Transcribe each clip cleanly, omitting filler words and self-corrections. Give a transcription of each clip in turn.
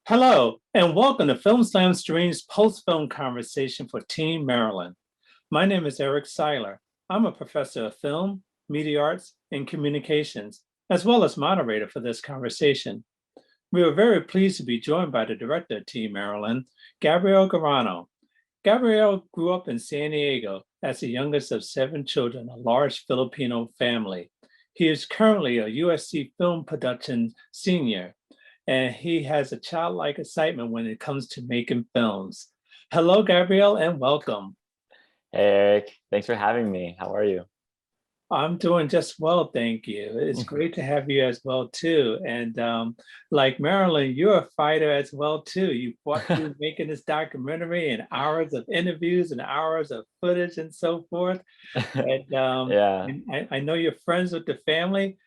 Hello, and welcome to FilmSlam Stream's post-film conversation for Team Maryland. My name is Eric Siler. I'm a professor of film, media arts, and communications, as well as moderator for this conversation. We are very pleased to be joined by the director of Team Maryland, Gabrielle Guerrano. Gabrielle grew up in San Diego as the youngest of 7 children, a large Filipino family. He is currently a USC film production senior, and he has a childlike excitement when it comes to making films. Hello, Gabriel, and welcome. Hey Eric, thanks for having me. How are you? I'm doing just well, thank you. It's great to have you as well too. And like Marilyn, you're a fighter as well too. You fought through making this documentary and hours of interviews and hours of footage and so forth. And Yeah, I know you're friends with the family.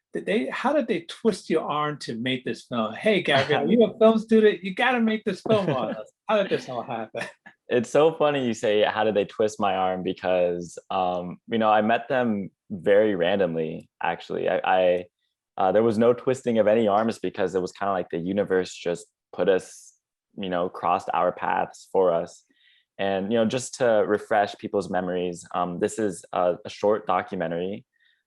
How did they twist your arm to make this film? Hey, Gabrielle, you're a film student. You got to make this film on us. How did this all happen? it's so funny you say how did they twist my arm because I met them very randomly actually. There was no twisting of any arms because it was kind of like the universe just put us, crossed our paths for us. And just to refresh people's memories, this is a short documentary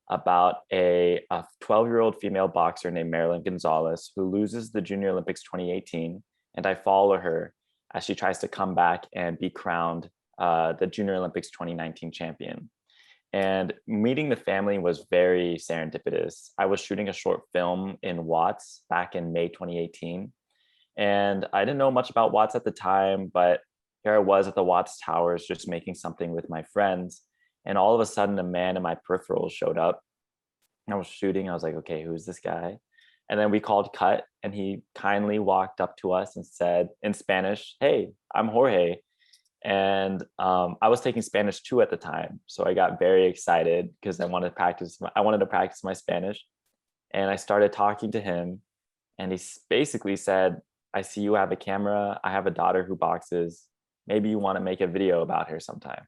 about a 12-year-old female boxer named Marilyn Gonzalez who loses the Junior Olympics 2018. And I follow her as she tries to come back and be crowned the Junior Olympics 2019 champion. And meeting the family was very serendipitous. I was shooting a short film in Watts back in May 2018. And I didn't know much about Watts at the time, but here I was at the Watts Towers just making something with my friends. And all of a sudden, a man in my peripheral showed up. I was shooting. I was like, okay, who's this guy? And then we called cut, and he kindly walked up to us and said in Spanish, "Hey, I'm Jorge." And I was taking Spanish too at the time, so I got very excited because I wanted to practice. I wanted to practice my Spanish, and I started talking to him, and he basically said, "I see you have a camera. I have a daughter who boxes. Maybe you want to make a video about her sometime."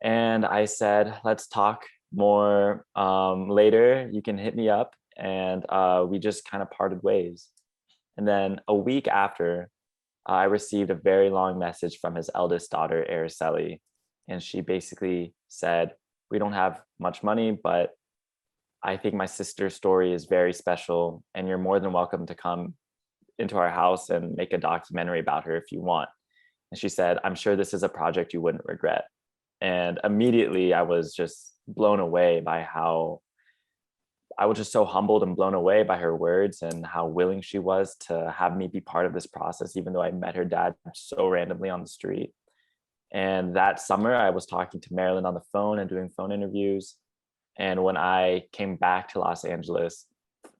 And I said, "Let's talk more later. You can hit me up." And we just kind of parted ways. And then a week after, I received a very long message from his eldest daughter, Araceli. And she basically said, "We don't have much money, but I think my sister's story is very special. And you're more than welcome to come into our house and make a documentary about her if you want." And she said, "I'm sure this is a project you wouldn't regret." And immediately I was just blown away by how I was just so humbled and blown away by her words and how willing she was to have me be part of this process, even though I met her dad so randomly on the street. And that summer, I was talking to Marilyn on the phone and doing phone interviews. And when I came back to Los Angeles,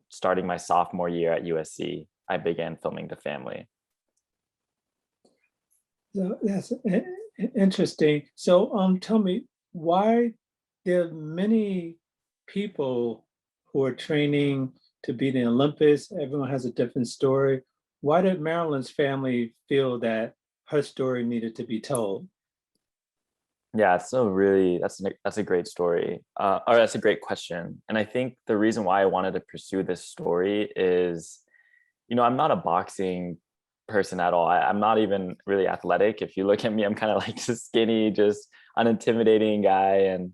starting my sophomore year at USC, I began filming the family. So that's interesting. So tell me why there are many people who are training to be the Olympics. Everyone has a different story. Why did Marilyn's family feel that her story needed to be told? Yeah, so really, that's a great story, or that's a great question. And I think the reason why I wanted to pursue this story is, I'm not a boxing person at all. I'm not even really athletic. If you look at me, I'm kind of like just skinny, just unintimidating guy. And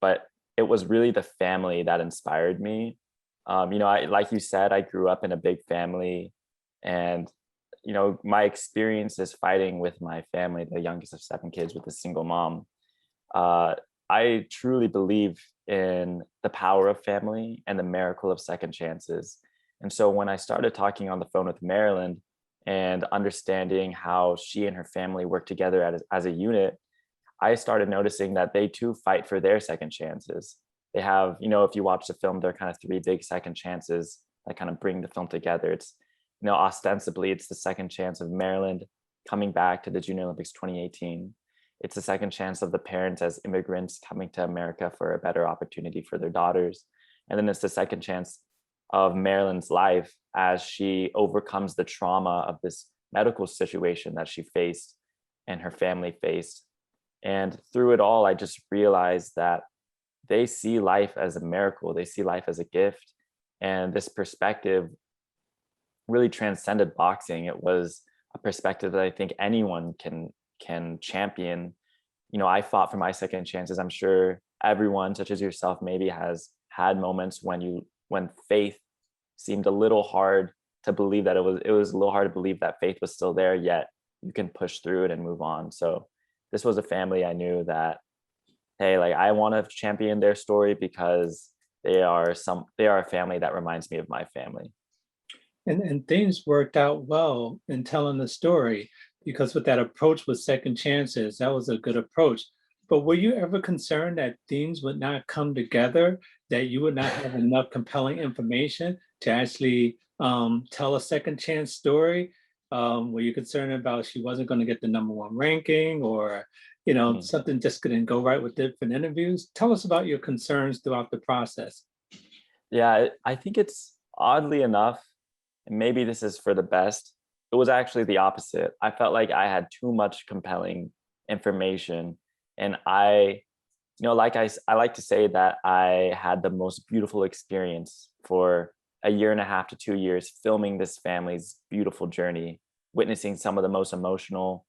but it was really the family that inspired me. I like you said, I grew up in a big family, and my experiences fighting with my family, the youngest of 7 kids with a single mom. I truly believe in the power of family and the miracle of second chances. And so when I started talking on the phone with Maryland and understanding how she and her family work together as a unit, I started noticing that they too fight for their second chances. They have, if you watch the film, there are kind of 3 big second chances that kind of bring the film together. It's, ostensibly, it's the second chance of Maryland coming back to the Junior Olympics 2018. It's the second chance of the parents as immigrants coming to America for a better opportunity for their daughters. And then it's the second chance of Marilyn's life as she overcomes the trauma of this medical situation that she faced and her family faced. And through it all, I just realized that they see life as a miracle. They see life as a gift. And this perspective really transcended boxing. It was a perspective that I think anyone can champion. You know, I fought for my second chances. I'm sure everyone, such as yourself, maybe has had moments when faith seemed a little hard to believe that it was a little hard to believe that faith was still there, yet you can push through it and move on. So this was a family I knew that, hey, like I want to champion their story because they are a family that reminds me of my family. And things worked out well in telling the story, because with that approach with second chances, that was a good approach. But were you ever concerned that things would not come together, that you would not have enough compelling information to actually tell a second chance story? Were you concerned about she wasn't going to get the #1 ranking, or something just couldn't go right with different interviews? Tell us about your concerns throughout the process. Yeah, I think it's oddly enough, and maybe this is for the best, it was actually the opposite. I felt like I had too much compelling information, and I like to say that I had the most beautiful experience for a year and a half to 2 years filming this family's beautiful journey, witnessing some of the most emotional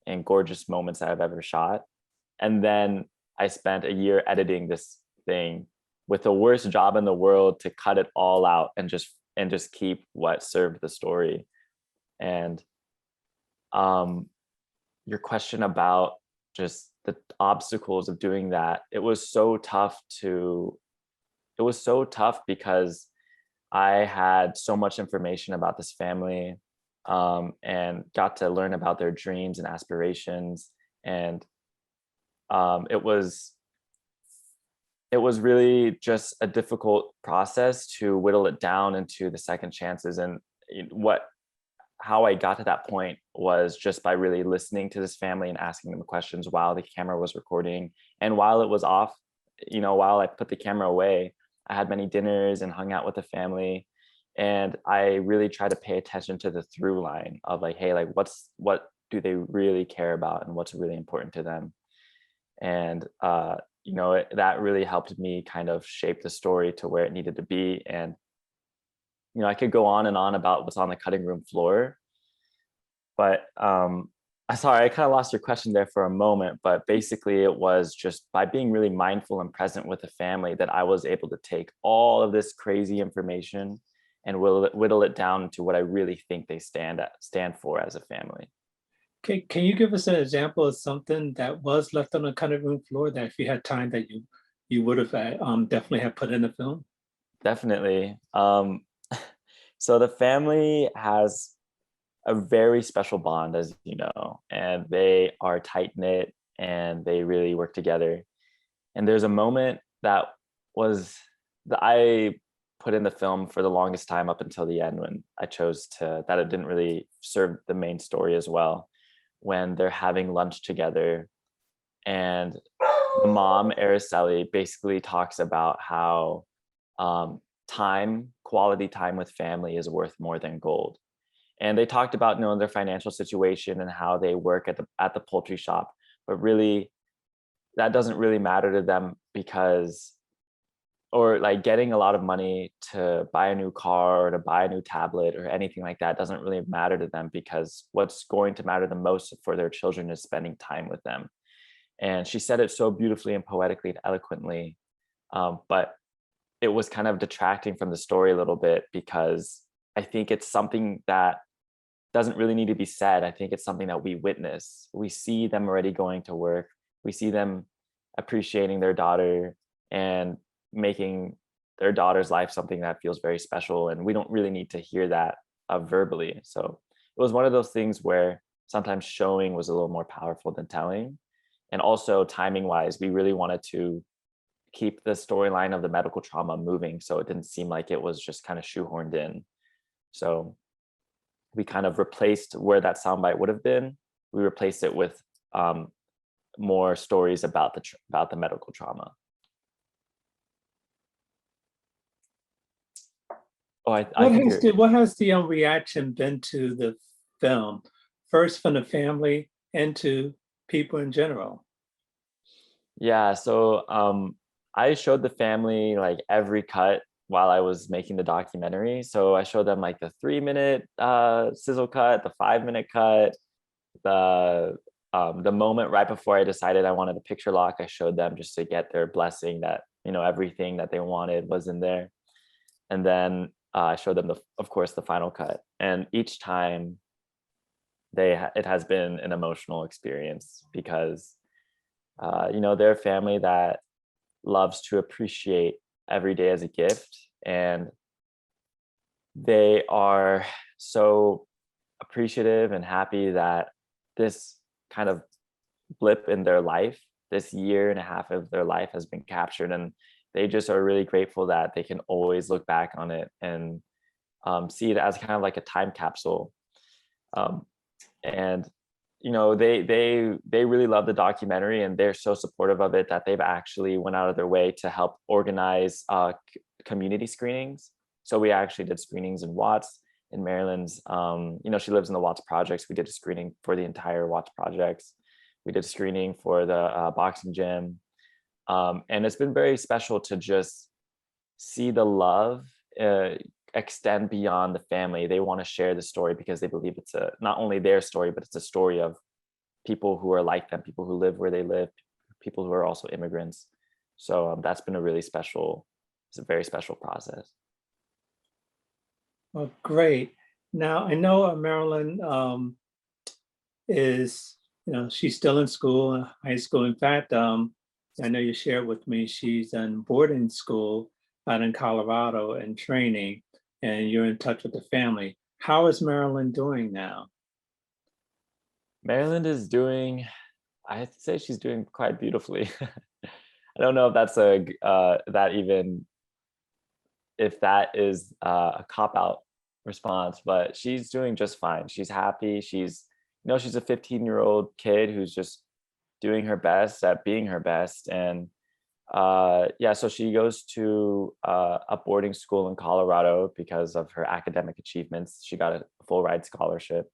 and gorgeous moments that I've ever shot. And then I spent a year editing this thing with the worst job in the world to cut it all out and just keep what served the story. And your question about just the obstacles of doing that, it was so tough because I had so much information about this family, and got to learn about their dreams and aspirations. And it was really just a difficult process to whittle it down into the second chances. And how I got to that point was just by really listening to this family and asking them questions while the camera was recording. And while it was off, while I put the camera away, I had many dinners and hung out with the family. And I really tried to pay attention to the through line of like, hey, like what do they really care about and what's really important to them? And that really helped me kind of shape the story to where it needed to be. And I could go on and on about what's on the cutting room floor, but sorry, I kind of lost your question there for a moment. But basically, it was just by being really mindful and present with the family that I was able to take all of this crazy information and whittle it down to what I really think they stand for as a family. Can you give us an example of something that was left on the cutting room floor that if you had time that you would have definitely have put in the film? Definitely. So the family has a very special bond, as you know, and they are tight knit and they really work together. And there's a moment that I put in the film for the longest time up until the end, when I chose that it didn't really serve the main story as well, when they're having lunch together. And the mom, Araceli, basically talks about how quality time with family is worth more than gold. And they talked about their financial situation and how they work at the poultry shop, but really that doesn't really matter to them, or like getting a lot of money to buy a new car or to buy a new tablet or anything like that doesn't really matter to them, because what's going to matter the most for their children is spending time with them. And she said it so beautifully and poetically and eloquently, but it was kind of detracting from the story a little bit, because I think it's something that doesn't really need to be said. I think it's something that we witness. We see them already going to work. We see them appreciating their daughter and making their daughter's life something that feels very special. And we don't really need to hear that verbally. So it was one of those things where sometimes showing was a little more powerful than telling. And also timing wise, we really wanted to keep the storyline of the medical trauma moving, so it didn't seem like it was just kind of shoehorned in. So we kind of replaced where that soundbite would have been. We replaced it with more stories about the medical trauma. What has the reaction been to the film, first from the family and to people in general? Yeah, so I showed the family like every cut while I was making the documentary. So I showed them like the 3-minute sizzle cut, the 5-minute cut, the moment right before I decided I wanted a picture lock. I showed them just to get their blessing that, you know, everything that they wanted was in there. And then I showed them, of course, the final cut. And each time it has been an emotional experience because, you know, they're a family that loves to appreciate every day as a gift. And they are so appreciative and happy that this kind of blip in their life, this 1.5 years of their life has been captured. And they just are really grateful that they can always look back on it and see it as kind of like a time capsule. And you know, they really love the documentary, and they're so supportive of it that they've actually went out of their way to help organize community screenings. So we actually did screenings in Watts, in Maryland's. You know, she lives in the Watts projects. We did a screening for the entire Watts projects. We did a screening for the boxing gym. And it's been very special to just see the love extend beyond the family. They want to share the story because they believe it's not only their story, but it's a story of people who are like them, people who live where they live, people who are also immigrants. So that's been a really special, it's a very special process. Well, great. Now, I know Marilyn is, you know, she's still in school, high school. In fact, I know you shared with me, she's in boarding school out in Colorado and training, and you're in touch with the family. How is Marilyn doing now? Maryland is doing, I'd say she's doing quite beautifully. I don't know if that's if that is a cop-out response, but she's doing just fine. She's happy. She's, you know, she's a 15-year-old kid who's just doing her best at being her best. And yeah, so she goes to a boarding school in Colorado because of her academic achievements. She got a full ride scholarship.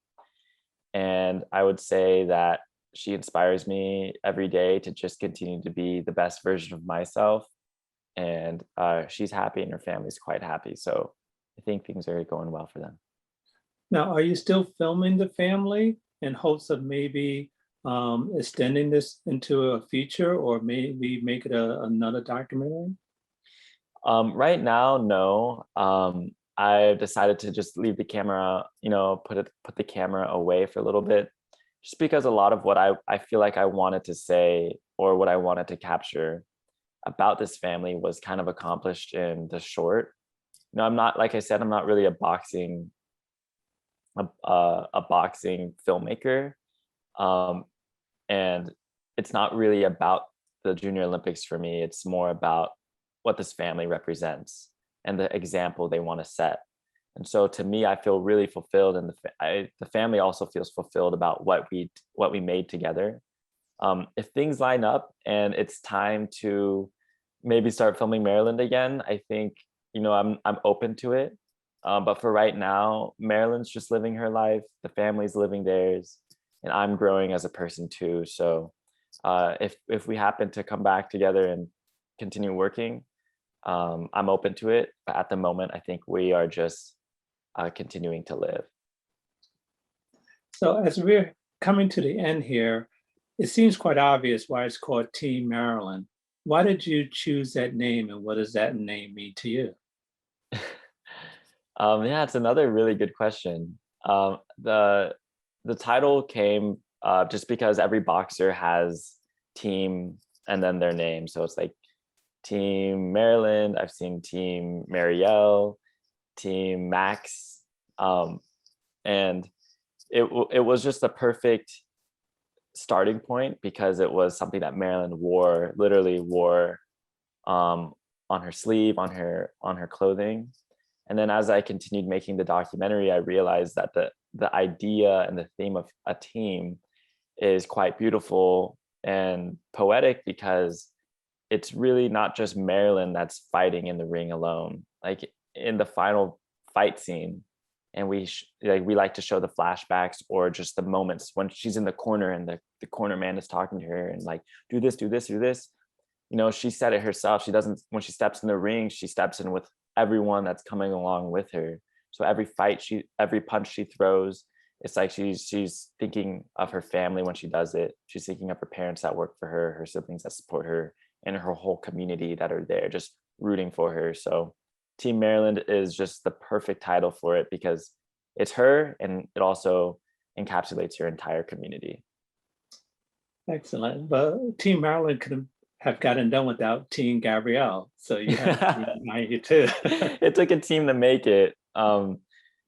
And I would say that she inspires me every day to just continue to be the best version of myself. And she's happy and her family's quite happy. So I think things are going well for them. Now, are you still filming the family in hopes of maybe extending this into a feature or maybe make it another documentary? Right now, no. I've decided to just leave the camera, you know, put the camera away for a little bit, just because a lot of what I feel like I wanted to say or what I wanted to capture about this family was kind of accomplished in the short. You know, I'm not, like I said, I'm not really a boxing filmmaker, and it's not really about the Junior Olympics for me. It's more about what this family represents and the example they want to set. And so to me, I feel really fulfilled, and the family also feels fulfilled about what we made together. If things line up and it's time to maybe start filming Maryland again, I think, you know, I'm open to it. But for right now, Maryland's just living her life, the family's living theirs, and I'm growing as a person too. So if we happen to come back together and continue working, I'm open to it. But at the moment, I think we are just continuing to live. So as we're coming to the end here, it seems quite obvious why it's called Team Maryland. Why did you choose that name, and what does that name mean to you? Yeah, it's another really good question. The title came just because every boxer has team and then their name. So it's like Team Maryland. I've seen Team Marielle, Team Max, and it was just the perfect starting point because it was something that Maryland literally wore on her sleeve, on her clothing. And then as I continued making the documentary, I realized that the idea and the theme of a team is quite beautiful and poetic because it's really not just Maryland that's fighting in the ring alone. Like in the final fight scene, and we like to show the flashbacks or just the moments when she's in the corner and the corner man is talking to her and like, do this, do this, do this. You know, she said it herself. She doesn't, when she steps in the ring, she steps in with everyone that's coming along with her. So every punch she throws, it's like she's thinking of her family when she does it. She's thinking of her parents that work for her siblings that support her, and her whole community that are there just rooting for her. So Team Maryland is just the perfect title for it because it's her, and it also encapsulates her entire community. Excellent. But Team Maryland could have gotten done without Team Gabrielle. So you have a team behind you too. It took a team to make it.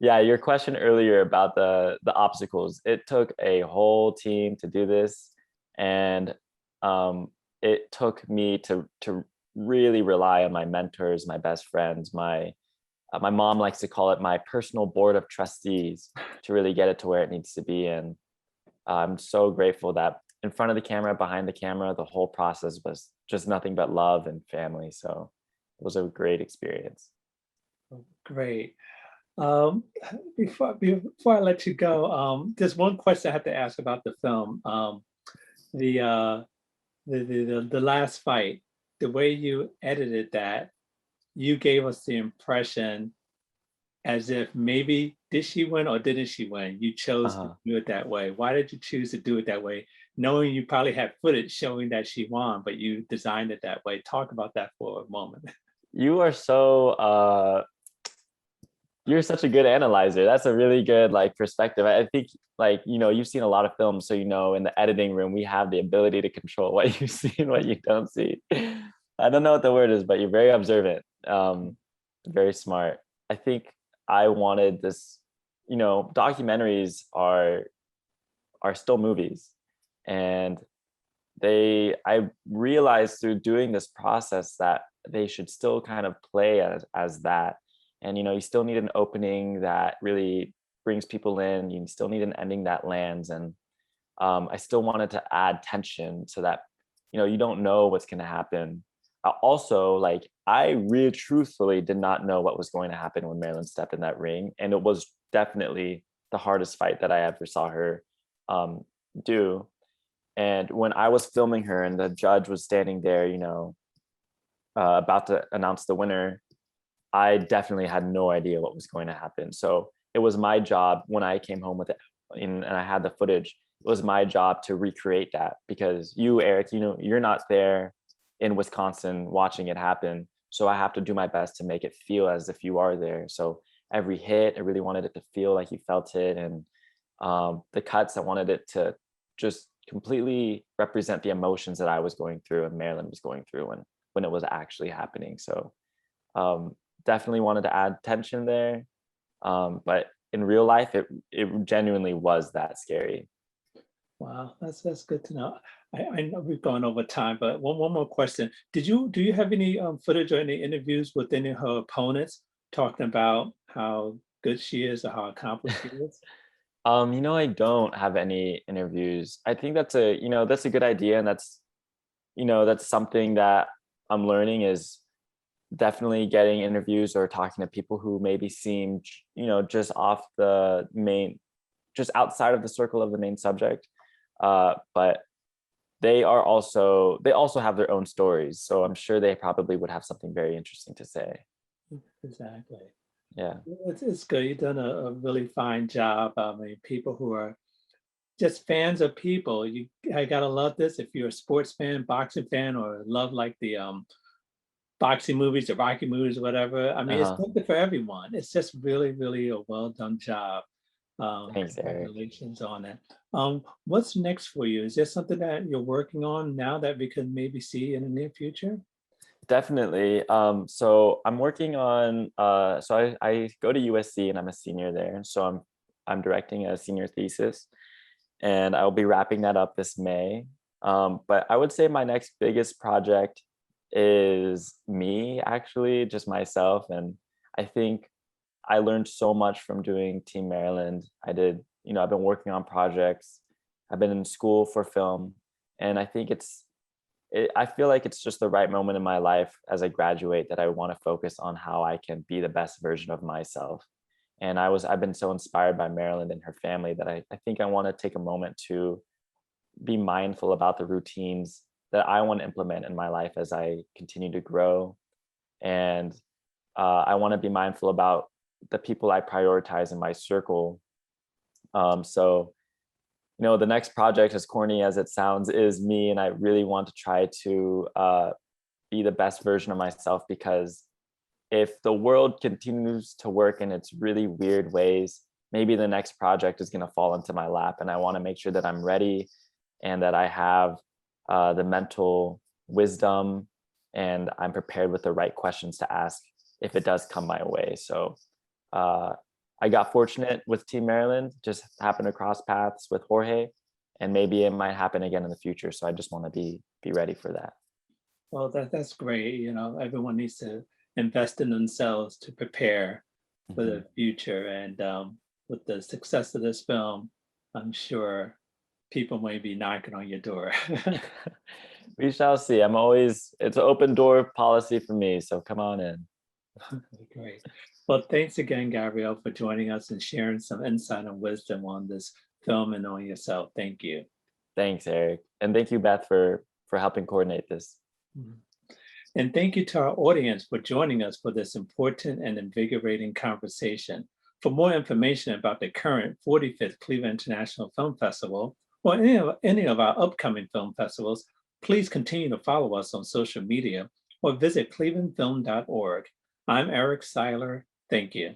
Yeah, your question earlier about the obstacles, it took a whole team to do this, and it took me to really rely on my mentors, my best friends, my mom likes to call it my personal board of trustees to really get it to where it needs to be. And I'm so grateful that in front of the camera, behind the camera, the whole process was just nothing but love and family. So it was a great experience. Great. Before I let you go, there's one question I have to ask about the film. The last fight, the way you edited that, you gave us the impression as if maybe did she win or didn't she win? You chose to do it that way. Why did you choose to do it that way, knowing you probably had footage showing that she won, but you designed it that way? Talk about that for a moment. You are so you're such a good analyzer. That's a really good like perspective. I think like, you know, you've seen a lot of films, so you know in the editing room we have the ability to control what you see and what you don't see. I don't know what the word is, but you're very observant, very smart. I think I wanted this, you know, documentaries are still movies, and I realized through doing this process that they should still kind of play as that. And, you know, you still need an opening that really brings people in. You still need an ending that lands. And I still wanted to add tension so that, you know, you don't know what's going to happen. Also, like, I really truthfully did not know what was going to happen when Maryland stepped in that ring. And it was definitely the hardest fight that I ever saw her do. And when I was filming her and the judge was standing there, you know, about to announce the winner, I definitely had no idea what was going to happen. So it was my job when I came home with it and I had the footage, it was my job to recreate that, because you, Eric, you know, you're not there in Wisconsin watching it happen. So I have to do my best to make it feel as if you are there. So every hit, I really wanted it to feel like you felt it. And the cuts, I wanted it to just completely represent the emotions that I was going through and Maryland was going through when it was actually happening. So definitely wanted to add tension there. But in real life, it genuinely was that scary. Wow, that's good to know. I know we've gone over time, but one more question. Do you have any footage or any interviews with any of her opponents talking about how good she is or how accomplished she is? You know, I don't have any interviews. I think that's a good idea. And that's something that I'm learning, is definitely getting interviews or talking to people who maybe seem, you know, just off the main, just outside of the circle of the main subject. But they also have their own stories. So I'm sure they probably would have something very interesting to say. Exactly. Yeah. It's good. You've done a really fine job. I mean, people who are just fans of people, I gotta love this. If you're a sports fan, boxing fan, or love like the boxing movies or Rocky movies or whatever. I mean, it's something for everyone. It's just really, really a well done job. Thanks, Eric. Congratulations on it. What's next for you? Is there something that you're working on now that we can maybe see in the near future? Definitely. So I'm working on so I go to USC and I'm a senior there. So I'm directing a senior thesis, and I'll be wrapping that up this May. But I would say my next biggest project is me, actually, just myself. And I think I learned so much from doing Team Maryland. I've been working on projects. I've been in school for film, and I think I feel like it's just the right moment in my life as I graduate that I want to focus on how I can be the best version of myself. And I've been so inspired by Maryland and her family that I think I want to take a moment to be mindful about the routines that I want to implement in my life as I continue to grow. And I want to be mindful about the people I prioritize in my circle. So, the next project, as corny as it sounds, is me, and I really want to try to be the best version of myself, because if the world continues to work in its really weird ways, maybe the next project is going to fall into my lap, and I want to make sure that I'm ready and that I have the mental wisdom and I'm prepared with the right questions to ask if it does come my way. So I got fortunate with Team Maryland, just happened to cross paths with Jorge, and maybe it might happen again in the future. So I just want to be ready for that. Well, that's great. Everyone needs to invest in themselves to prepare for the future. And with the success of this film, I'm sure people may be knocking on your door. We shall see. It's an open door policy for me. So come on in. Great. Well, thanks again, Gabrielle, for joining us and sharing some insight and wisdom on this film and on yourself. Thank you. Thanks, Eric. And thank you, Beth, for helping coordinate this. And thank you to our audience for joining us for this important and invigorating conversation. For more information about the current 45th Cleveland International Film Festival or any of our upcoming film festivals, please continue to follow us on social media or visit clevelandfilm.org. I'm Eric Siler. Thank you.